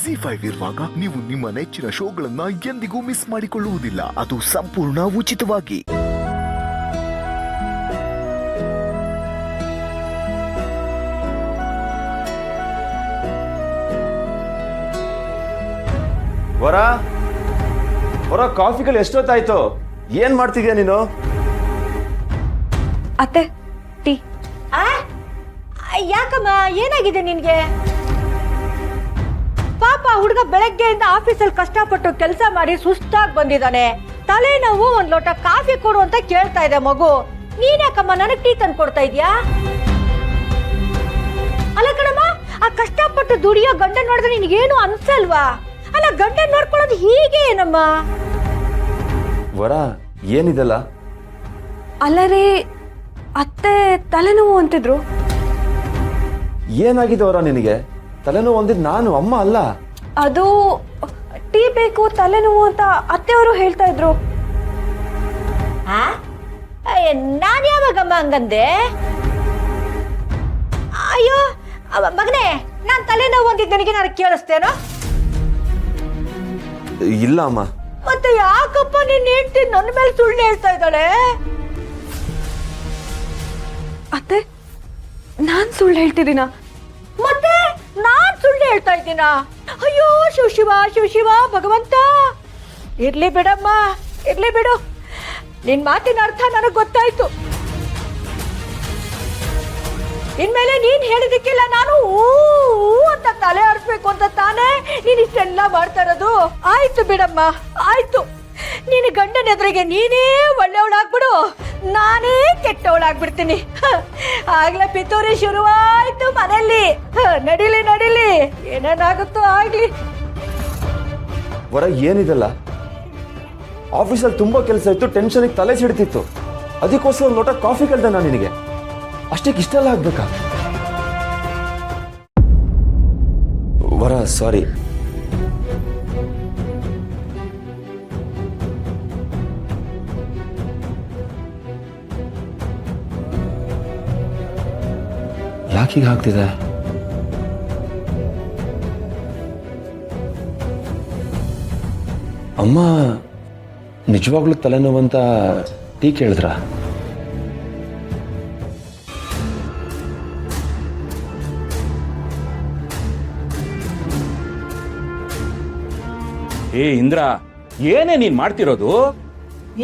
ZEE5 ಇರುವಾಗ ನೀವು ನಿಮ್ಮ ನೆಚ್ಚಿನ ಶೋಗಳನ್ನ ಎಂದಿಗೂ ಮಿಸ್ ಮಾಡಿಕೊಳ್ಳುವುದಿಲ್ಲ. ಅದು ಸಂಪೂರ್ಣ ಉಚಿತವಾಗಿ. ವರ ವರ ಕಾಫಿಗಳು ಎಷ್ಟೊತ್ತಾಯ್ತು? ಏನ್ ಮಾಡ್ತಿದ್ಯಾ ನೀನು? ಅತ್ತೆ ಟೀ. ಯಾಕಮ್ಮ, ಏನಾಗಿದೆ ನಿನ್ಗೆ? ಪಾಪ ಹುಡುಗ ಬೆಳಗ್ಗೆಯಿಂದ ಆಫೀಸಲ್ಲಿ ಕಷ್ಟಪಟ್ಟು ಕೆಲಸ ಮಾಡಿ ಸುಸ್ತಾಗಿ ಬಂದಿದ್ದಾನೆ. ತಲೆನೋವು, ಒಂದ್ ಲೋಟ ಕಾಫಿ ಕೊಡು ಅಂತ ಕೇಳ್ತಾ ಇದೆ ಮಗು. ನೀನ್ಯಾಕಮ್ಮ ನನಗ್ ಟೀ ತಂದು ಕೊಡ್ತಾ ಇದ್ಯಾ? ಅಲ್ಲ ಕಣಮ್ಮ, ಆ ಕಷ್ಟಪಟ್ಟು ದುಡಿಯೋ ಗಂಡನ್ ನೋಡಿದ್ರೆ ನಿನ್ಗೇನು ಅನ್ಸಲ್ವಾ? ಅಲ್ಲ, ಗಂಡನ್ ನೋಡ್ಕೊಳ್ಳೋದು ಹೀಗೆ ಏನಮ್ಮ? ವರ ಏನಿದೆಲ್ಲ? ಅಲ್ಲರೇ ಅತ್ತೆ ತಲೆನೋವು ಅಂತಿದ್ರು. ಏನಾಗಿದೆ ವರ ನಿನಗೆ? ತಲೆನೋವು ಒಂದಿದ್ ನಾನು, ಅಮ್ಮ ಅಲ್ಲ. ಅದು ಟೀ ಬೇಕು ತಲೆನೋವು ಅಂತ ಅತ್ತೆಯವರು ಹೇಳ್ತಾ ಇದ್ರು. ನಾನ್ ಯಾವಾಗಮ್ಮ ಹಂಗಂದೆ? ಅಯ್ಯೋ ಮಗನೇ, ನಾನ್ ತಲೆನೋವು ಅಂದಿದ್ದು ನನಗೆ ನಾನು ಕೇಳಿಸ್ತೇನೋ? ಇಲ್ಲ ಅಮ್ಮ. ಮತ್ತೆ ಯಾಕಪ್ಪ ನಿನ್ನ ಹೆಂಡತಿ ನನ್ನ ಮೇಲೆ ಸುಳ್ಳು ಹೇಳ್ತಾ ಇದ್ದಾಳೆ? ಅತ್ತೆ ನಾನ್ ಸುಳ್ಳು ಹೇಳ್ತಿದ್ದೀನ? ಮತ್ತೆ ನಾನ್ ಸುಳ್ಳು ಹೇಳ್ತಾ ಇದ್ದೀನ? ಅಯ್ಯೋ ಶಿವ ಶಿವ ಭಗವಂತ, ಇರ್ಲಿ ಬಿಡಮ್ಮ, ಇರ್ಲಿ ಬಿಡು. ನಿನ್ ಮಾತಿನ ಅರ್ಥ ನನಗ್ ಗೊತ್ತಾಯ್ತು. ಇನ್ಮೇಲೆ ನೀನ್ ಹೇಳಿದಕ್ಕೆಲ್ಲ ನಾನು ಅಂತ ತಲೆ ಆಡಿಸ್ಬೇಕು ಅಂತ ತಾನೇ ನೀನ್ ಇಷ್ಟೆಲ್ಲ ಮಾಡ್ತಾ ಇರೋದು? ಆಯ್ತು ಬಿಡಮ್ಮ, ಆಯ್ತು. ನೀನು ಗಂಡನ ಎದುರಿಗೆ ನೀನೇ ಒಳ್ಳೆಯವಳಾಗ್ಬಿಡು, ನಾನೇ ಕೆಟ್ಟವಳಾಗ್ಬಿಡ್ತೀನಿ. ಆಗ್ಲೇ ಪಿತೂರಿ ಶುರುವಾಯ್ತು ಮನೆಯಲ್ಲಿ. ನಡಿಲಿ ನಡಿಲಿ, ಏನೇನಾಗುತ್ತೋ ಆಗ್ಲಿ. ವರ ಏನಿದೆಲ್ಲ? ಆಫೀಸಲ್ಲಿ ತುಂಬಾ ಕೆಲಸ ಇತ್ತು, ಟೆನ್ಷನ್ ತಲೆ ಸಿಡ್ತಿತ್ತು. ಅದಕ್ಕೋಸ್ಕರ ಲೋಟ ಕಾಫಿ ಕೇಳ್ದೆ ನಾನು ನಿನಗೆ. ಅಷ್ಟಕ್ಕೆ ಇಷ್ಟೆಲ್ಲ ಆಗ್ಬೇಕಾ? ವರ ಸಾರಿ. ಯಾಕೀಗ ಆಗ್ತಿದೆ? ಅಮ್ಮ ನಿಜವಾಗ್ಲೂ ತಲೆನೋವಂತ ಟೀ ಕೇಳಿದ್ರ? ಏ ಇಂದ್ರ, ಏನೇ ನೀನ್ ಮಾಡ್ತಿರೋದು?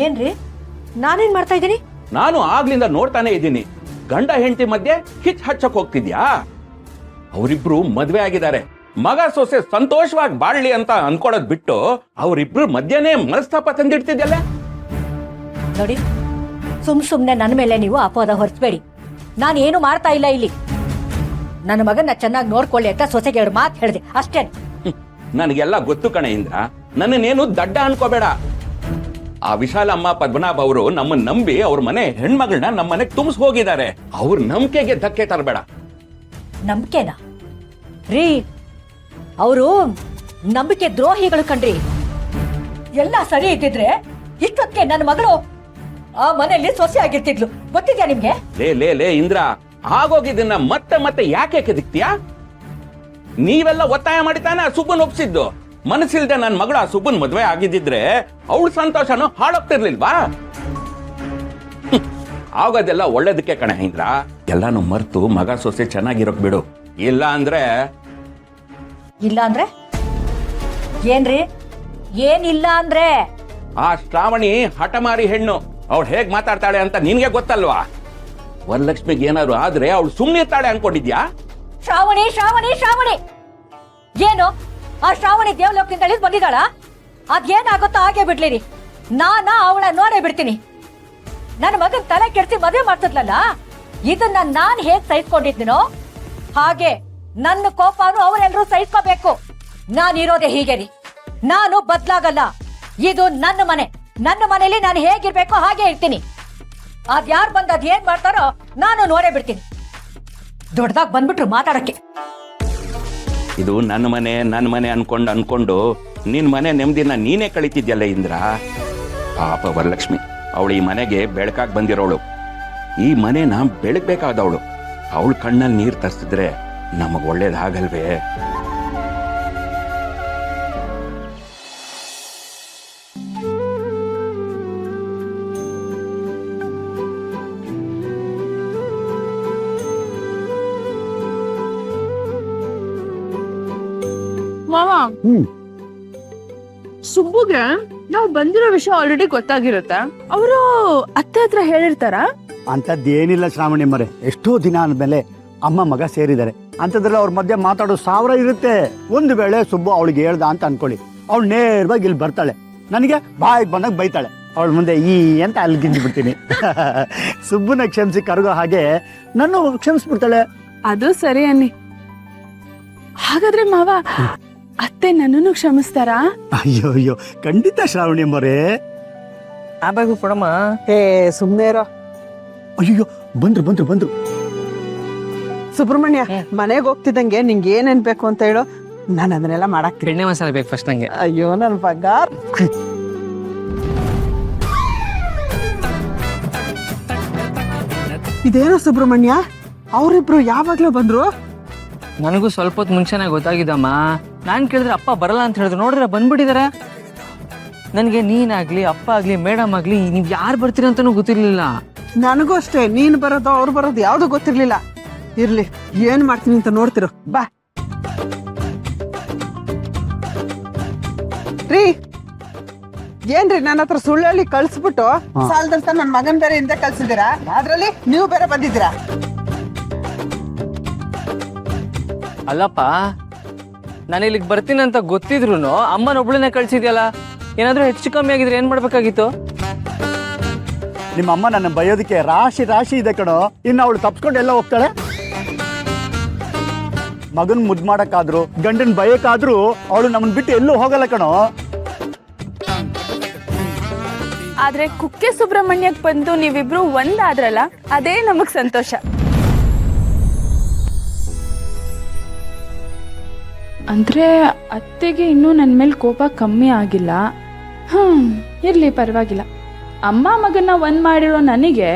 ಏನ್ರಿ, ನಾನೇನ್ ಮಾಡ್ತಾ ಇದ್ದೀನಿ? ನಾನು ಆಗ್ಲಿಂದ ನೋಡ್ತಾನೆ ಇದ್ದೀನಿ. ಗಂಡ ಹೆಂಡತಿ ಮಧ್ಯೆ ಹಿಚ್ ಹಚ್ಚಕ್ ಹೋಗ್ತಿದ್ಯಾ? ಅವರಿಬ್ರು ಮದ್ವೆ ಆಗಿದ್ದಾರೆ, ಮಗ ಸೊಸೆ ಸಂತೋಷವಾಗಿ ಬಾಳ್ಲಿ ಅಂತ ಅನ್ಕೊಳ್ಳೋದ್ ಬಿಟ್ಟು ಅವರಿಬ್ರು ಮಧ್ಯನೇ ಮನಸ್ತಾಪ ತಂದಿಡ್ತಿದ್ಯಲ್ಲ. ನೋಡಿ, ಸುಮ್ನೆ ನನ್ನ ಮೇಲೆ ನೀವು ಅಪವಾದ ಹೊರಿಸ್ಬೇಡಿ. ನಾನು ಏನು ಮಾಡ್ತಾ ಇಲ್ಲ ಇಲ್ಲಿ. ನನ್ನ ಮಗನ್ನ ಚೆನ್ನಾಗಿ ನೋಡ್ಕೊಳ್ಳಿ ಅಂತ ಸೊಸೆಗೆ 2 ಮಾತು ಹೇಳಿದೆ ಅಷ್ಟೇ. ನನಗೆಲ್ಲ ಗೊತ್ತು ಕಣೆ ಇಂದ್ರ, ನನ್ನನ್ನೇನು ದಡ್ಡ ಅನ್ಕೋಬೇಡ. ಆ ವಿಶಾಲಮ್ಮ ಪದ್ಮನಾಭ ಅವರು ನಮ್ಮನ್ನ ನಂಬಿ ಅವ್ರ ಮನೆ ಹೆಣ್ಮಗಳನ್ನ ನಮ್ಮನೆಗೆ ತುಂಬಿಸ್ ಹೋಗಿದ್ದಾರೆ. ಅವ್ರ ನಂಬಿಕೆಗೆ ಧಕ್ಕೆ ತರಬೇಡ. ನಂಬಿಕೆನಾ ರೀ? ಅವರು ನಂಬಿಕೆ ದ್ರೋಹಿಗಳು ಕಣ್ರಿ. ಎಲ್ಲ ಸರಿ ಇದ್ದಿದ್ರೆ ಇಷ್ಟೊತ್ತಿಗೆ ನನ್ನ ಮಗಳು ಆ ಮನೆಯಲ್ಲಿ ಸೊಸೆ ಆಗಿರ್ತಿದ್ಲು. ಗೊತ್ತಿದ್ಯಾ ನಿಮ್ಗೆ? ಲೇ ಇಂದ್ರ, ಆಗೋಗಿದ್ದನ್ನ ಮತ್ತೆ ಮತ್ತೆ ಯಾಕೆ ಕೆದಕ್ತೀಯಾ? ನೀವೆಲ್ಲ ಒತ್ತಾಯ ಮಾಡಿತಾನೆ ಆ ಸುಬ್ಬನ್ ಒಪ್ಸಿದ್ದು. ಮನಸ್ಸಿಲ್ದೆ ನನ್ನ ಮಗಳು ಆ ಸುಬ್ಬನ್ ಮದ್ವೆ ಆಗಿದ್ದಿದ್ರೆ ಅವಳ ಸಂತೋಷನೂ ಹಾಳಾಗ್ತಿರ್ಲಿಲ್ವಾ? ಆಗೋದೆಲ್ಲ ಒಳ್ಳೇದಕ್ಕೆ ಕಣೆ ಇಂದ್ರ. ಎಲ್ಲಾನು ಮರ್ತು ಮಗ ಸೊಸೆ ಚೆನ್ನಾಗಿರೋಕ್ ಬಿಡು. ಇಲ್ಲ ಅಂದ್ರೆ ಏನ್ರಿ? ಏನಿಲ್ಲ ಅಂದ್ರೆ? ಆ ಶ್ರಾವಣಿ ಹಠಮಾರಿ ಹೆಣ್ಣು. ಅವಳು ಹೇಗ್ ಮಾತಾಡ್ತಾಳೆ ಅಂತ ನಿನ್ಗೆ ಗೊತ್ತಲ್ವಾ? ವರಲಕ್ಷ್ಮಿಗೆ ಏನಾದ್ರು ಆದ್ರೆ ಅವಳು ಸುಮ್ಮನಿರ್ತಾಳೆ ಅನ್ಕೊಂಡಿದ್ಯಾ? ಶ್ರಾವಣಿ ಶ್ರಾವಣಿ ಶ್ರಾವಣಿ ಏನು? ಆ ಶ್ರಾವಣಿ ದೇವಲೋಕದಿಂದ ಇಳಿದು ಬಂದಿದ್ದಾಳ? ಅದೇನಾಗುತ್ತೋ ಹಾಗೆ ಬಿಡ್ಲಿರಿ. ಅವಳ ನೋಡೇ ಬಿಡ್ತೀನಿ. ನನ್ನ ಮಗನ್ ತಲೆ ಕೆಡಿಸಿ ಮದುವೆ ಮಾಡ್ತಿದ್ಲಲ್ಲ, ಇದನ್ನ ನಾನ್ ಹೇಗ್ ಸಹಿಸ್ಕೊಂಡಿದ್ನೋ ಹಾಗೆ ನನ್ನ ಕೋಪನು ಅವರೆಲ್ಲರೂ ಸಹಿಸ್ಕೋಬೇಕು. ನಾನಿರೋದೆ ಹೀಗೆ ರೀ, ನಾನು ಬದ್ಲಾಗಲ್ಲ. ಇದು ನನ್ನ ಮನೆ, ನನ್ನ ಮನೇಲಿ ನಾನು ಹೇಗಿರ್ಬೇಕೋ ಹಾಗೆ ಇರ್ತೀನಿ. ಅದ್ಯಾರು ಬಂದ್ ಅದೇನ್ ಮಾಡ್ತಾರೋ ನಾನು ನೋಡೇ ಬಿಡ್ತೀನಿ. ದೊಡ್ಡದಾಗ ಬಂದ್ಬಿಟ್ರು ಮಾತಾಡಕ್ಕೆ. ಇದು ನನ್ನ ಮನೆ ಅನ್ಕೊಂಡು ನಿನ್ ಮನೆ ನೆಮ್ಮದಿನ ನೀನೇ ಕಳಿತಿದ್ಯಲ್ಲ ಇಂದ್ರ. ಪಾಪ ವರಲಕ್ಷ್ಮಿ, ಅವಳು ಈ ಮನೆಗೆ ಬೆಳಕಾಗಿ ಬಂದಿರೋಳು. ಈ ಮನೆನ ಬೆಳಗ್ಬೇಕಾದವಳು. ಅವಳ ಕಣ್ಣಲ್ಲಿ ನೀರು ತರಿಸಿದ್ರೆ ನಮಗ್ ಒಳ್ಳೇದಾಗಲ್ವೇ? ಮಾವ ಹ್ಮ್ ಸುಬ್ಬುಗೆ ನಾವು ಬಂದಿರೋ ವಿಷಯ ಆಲ್ರೆಡಿ ಗೊತ್ತಾಗಿರುತ್ತೆ. ಅವರು ಅತ್ತೆ ಹತ್ರ ಹೇಳಿರ್ತಾರ? ಅಂಥದ್ದೇನಿಲ್ಲ ಶ್ರಾವಣಿ ಮರೆ, ಎಷ್ಟೋ ದಿನ ಆದ್ಮೇಲೆ ಅಮ್ಮ ಮಗ ಸೇರಿದ್ದಾರೆ. ಅಂಥದ್ರಲ್ಲಿ ಅವ್ರ ಮಧ್ಯೆ ಮಾತಾಡೋ 1000 ಇರುತ್ತೆ. ಒಂದು ವೇಳೆ ಸುಬ್ಬು ಅವಳಿಗೆ ಹೇಳ್ದ ಅಂತ ಅನ್ಕೊಳ್ಳಿ, ಅವಳು ನೇರವಾಗಿ ಇಲ್ಲಿ ಬರ್ತಾಳೆ, ನನಗೆ ಬಾಯಿಗೆ ಬಂದಾಗ ಬೈತಾಳೆ. ಅವಳ ಮುಂದೆ ಈ ಅಂತ ಅಲ್ಲಿಗಿಂದು ಬಿಡ್ತೀನಿ. ಸುಬ್ಬುನ ಕ್ಷಮಿಸಿ ಕರಗೋ ಹಾಗೆ ನಾನು ಕ್ಷಮಿಸ್ಬಿಡ್ತಾಳೆ. ಅದು ಸರಿ ಅನ್ನಿ. ಹಾಗಾದ್ರೆ ಮಾವ ಅತ್ತೆ ನನ್ನನ್ನು ಕ್ಷಮಿಸ್ತಾರಾ? ಅಯ್ಯೋ ಅಯ್ಯೋ, ಖಂಡಿತ ಶ್ರಾವಣಿ ಮರೆ. ಆಬೇಕು ಕೊಡಮ್ಮ. ಏ ಸುಮ್ಮನೆ ಇರೋ. ಅಯ್ಯೋ ಬಂದ್ರು ಬಂದ್ರು ಬಂದ್ರು. ಸುಬ್ರಹ್ಮಣ್ಯ, ಮನೆಗೆ ಹೋಗ್ತಿದ್ದಂಗೆ ನಿಂಗೆ ಏನೇನ್ ಬೇಕು ಅಂತ ಹೇಳು, ನಾನು ಅದನ್ನೆಲ್ಲ ಮಾಡಾಕ್ತೀನಿ. ಬೆಣ್ಣೆ ಮಸಾಲೆ ಬೇಕು ಫಸ್ಟ್ ನಂಗೆ. ಅಯ್ಯೋ ನನ್ ಬಂಗಾರ್. ಇದೇನೋ ಸುಬ್ರಹ್ಮಣ್ಯ, ಅವರಿಬ್ರು ಯಾವಾಗ್ಲೂ ಬಂದ್ರು? ನನಗೂ ಸ್ವಲ್ಪ ಹೊತ್ತು ಮುಂಚೆನೆ ಗೊತ್ತಾಗಿದ್ದಮ್ಮ. ನಾನು ಕೇಳಿದ್ರೆ ಅಪ್ಪ ಬರಲ್ಲ ಅಂತ ಹೇಳಿದ್ರು, ನೋಡಿದ್ರೆ ಬಂದ್ಬಿಟ್ಟಿದಾರೆ. ನನಗೆ ನೀನಾಗ್ಲಿ ಅಪ್ಪ ಆಗ್ಲಿ ಮೇಡಮ್ ಆಗ್ಲಿ ನೀವು ಯಾರು ಬರ್ತೀರ ಅಂತಾನೂ ಗೊತ್ತಿರ್ಲಿಲ್ಲ. ನನಗೂ ಅಷ್ಟೇ, ನೀನ್ ಬರೋದು ಅವ್ರು ಬರೋದು ಯಾವ್ದು ಗೊತ್ತಿರ್ಲಿಲ್ಲ. ಇರ್ಲಿ, ಏನ್ ಮಾಡ್ತೀನಿ ಅಂತ ನೋಡ್ತಿರು. ಬಾ ರೀ. ಏನ್ರಿ ನನ್ನ ಹತ್ರ ಸುಳ್ಳು ಹೇಳಿ ಕಳ್ಸ್ಬಿಟ್ಟು ಸಾಲದಂತ ನನ್ ಮಗನ್ ಬೇರೆ ಹಿಂದೆ ಕಳ್ಸಿದ್ದೀರಾ, ಅದ್ರಲ್ಲಿ ನೀವು ಬೇರೆ ಬಂದಿದ್ದೀರಾ. ಅಲ್ಲಪ್ಪ, ನಾನು ಇಲ್ಲಿಗೆ ಬರ್ತೀನಿ ಅಂತ ಗೊತ್ತಿದ್ರು ಅಮ್ಮನೊಬ್ಳನ್ನೇ ಕಳ್ಸಿದ್ಯಲ್ಲ. ಏನಾದ್ರೂ ಹೆಚ್ಚು ಕಮ್ಮಿ ಆಗಿದ್ರೆ ಏನ್ ಮಾಡ್ಬೇಕಾಗಿತ್ತು? ನಿಮ್ಮ ಅಮ್ಮ ನನ್ನ ಬಯೋದಕ್ಕೆ ರಾಶಿ ರಾಶಿ ಇದೆ ಕಣೋ. ಇನ್ನು ಅವಳು ತಪ್ಸ್ಕೊಂಡು ಎಲ್ಲ ಹೋಗ್ತಾಳೆ. ಮಗನ್ ಮುದ್ ಮಾಡಕ್ಕಾದ್ರು ಗಂಡನ್ ಬಯಕಾದ್ರೂ ಅವಳು ನಮ್ಮನ್ ಬಿಟ್ಟು ಎಲ್ಲೂ ಹೋಗಲ್ಲ ಕಣೋ. ಆದ್ರೆ ಕುಕ್ಕೆ ಸುಬ್ರಹ್ಮಣ್ಯಕ್ ಬಂದು ನೀವಿಬ್ರು ಒಂದಾದ್ರಲ್ಲ, ಅದೇ ನಮಗ್ ಸಂತೋಷ. ಅಂದ್ರೆ ಅತ್ತೆಗೆ ಇನ್ನೂ ನನ್ನ ಮೇಲೆ ಕೋಪ ಕಮ್ಮಿ ಆಗಿಲ್ಲ. ಇರ್ಲಿ, ಪರವಾಗಿಲ್ಲ. ಅಮ್ಮ ಮಗನ್ನ ಒಂದ್ ಮಾಡಿರೋ ನನಗೆ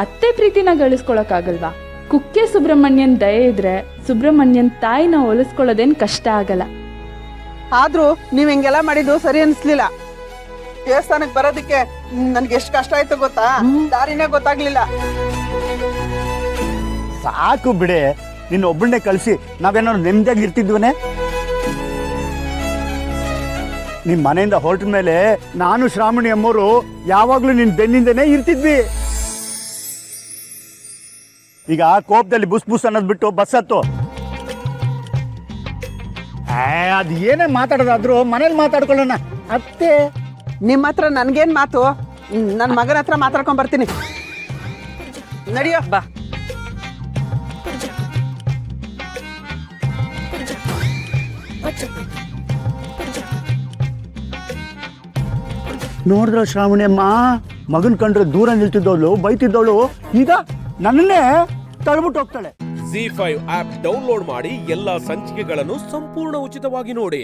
ಅತ್ತೆ ಪ್ರೀತಿನ ಗಳಿಸ್ಕೊಳಕ್ಕಾಗಲ್ವಾ? ಕುಕ್ಕೆ ಸುಬ್ರಹ್ಮಣ್ಯನ್ ದಯೆ ಇದ್ರೆ ಸುಬ್ರಹ್ಮಣ್ಯನ್ ತಾಯಿನ ಹೋಲಿಸ್ಕೊಳ್ಳೋದೇನ್ ಕಷ್ಟ ಆಗಲ್ಲ. ಆದ್ರೂ ನೀವ್ ಹಿಂಗೆಲ್ಲ ಮಾಡಿದ್ದು ಸರಿ ಅನ್ಸ್ಲಿಲ್ಲ. ದೇವಸ್ಥಾನಕ್ ಬರೋದಕ್ಕೆ ನನ್ಗೆ ಎಷ್ಟು ಕಷ್ಟ ಆಯ್ತು ಗೊತ್ತಾ? ದಾರಿನೇ ಗೊತ್ತಾಗ್ಲಿಲ್ಲ. ಸಾಕು ಬಿಡೆ, ನಿನ್ನ ಒಬ್ಬಳನ್ನೇ ಕಳಿಸಿ ನಾವೇನಾದ್ರು ನೆಮ್ಮದಿಯಾಗಿ ಇರ್ತಿದ್ವನೇ? ನಿಮ್ ಮನೆಯಿಂದ ಹೊರಟ ಮೇಲೆ ನಾನು ಶ್ರಾವಣಿ ಅಮ್ಮೋರು ಯಾವಾಗ್ಲೂ ನಿನ್ ಬೆನ್ನಿಂದನೇ ಇರ್ತಿದ್ವಿ. ಈಗ ಕೋಪದಲ್ಲಿ ಬುಸ್ ಬುಸ್ ಅನ್ನೋದ್ ಬಿಟ್ಟು ಬಸ್ ಹತ್ತು. ಅದ್ ಏನೇ ಮಾತಾಡೋದಾದ್ರು ಮನೇಲಿ ಮಾತಾಡ್ಕೊಳ್ಳೋಣ. ಅತ್ತೆ ನಿಮ್ ಹತ್ರ ನನ್ಗೇನ್ ಮಾತು? ನನ್ ಮಗನ ಹತ್ರ ಮಾತಾಡ್ಕೊಂಡ್ ಬರ್ತೀನಿ. ನಡಿಯೋ ಬಾ. ನೋಡಿದ್ರ ಶ್ರಾವಣಿ ಅಮ್ಮ, ಮಗನ್ ಕಂಡ್ರೆ ದೂರ ನಿಲ್ತಿದ್ದವಳು ಬೈತಿದ್ದವಳು ಈಗ ನನ್ನನ್ನೇ ತಳ್ಬಿಟ್ಟು ಹೋಗ್ತಾಳೆ. ZEE5 ಆಪ್ ಡೌನ್ಲೋಡ್ ಮಾಡಿ ಎಲ್ಲಾ ಸಂಚಿಕೆಗಳನ್ನು ಸಂಪೂರ್ಣ ಉಚಿತವಾಗಿ ನೋಡಿ.